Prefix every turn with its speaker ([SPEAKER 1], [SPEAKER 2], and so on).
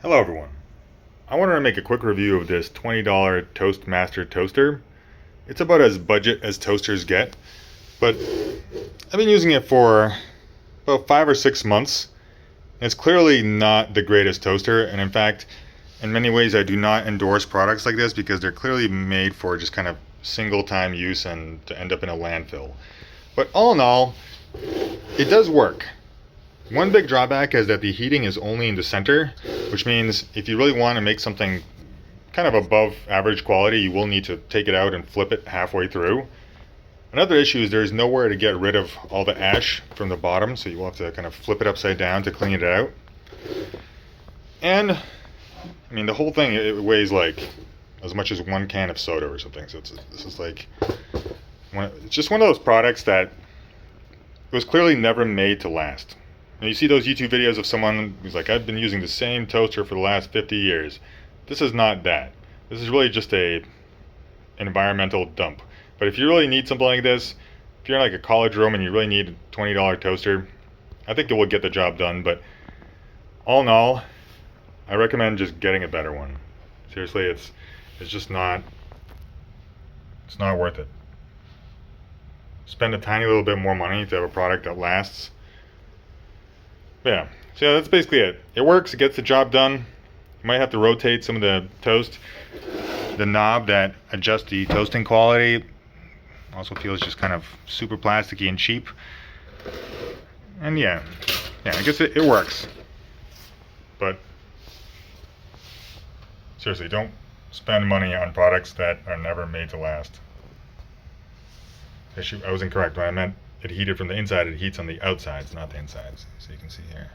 [SPEAKER 1] Hello everyone. I wanted to make a quick review of this $20 Toastmaster toaster. It's about as budget as toasters get, but I've been using it for about 5 or 6 months. It's clearly not the greatest toaster, and in fact, in many ways I do not endorse products like this because they're clearly made for just kind of single-time use and to end up in a landfill. But all in all, it does work. One big drawback is that the heating is only in the center, which means if you really want to make something kind of above average quality, you will need to take it out and flip it halfway through. Another issue is there's nowhere to get rid of all the ash from the bottom, so you will have to kind of flip it upside down to clean it out. And, I mean, the whole thing, it weighs like as much as 1 can of soda or something, so this is like, it's just one of those products that it was clearly never made to last. Now you see those YouTube videos of someone who's like, I've been using the same toaster for the last 50 years. This is not that. This is really just an environmental dump. But if you really need something like this, if you're in like a college room and you really need a $20 toaster, I think it will get the job done. But all in all, I recommend just getting a better one. Seriously, it's just not, it's not worth it. Spend a tiny little bit more money to have a product that lasts. Yeah, so yeah, that's basically it. It works, it gets the job done. You might have to rotate some of the toast. The knob that adjusts the toasting quality also feels just kind of super plasticky and cheap. And yeah, I guess it works. But seriously, don't spend money on products that are never made to last. Actually, I was incorrect when I meant it heated from the inside. It heats on the outsides, not the insides. So you can see here.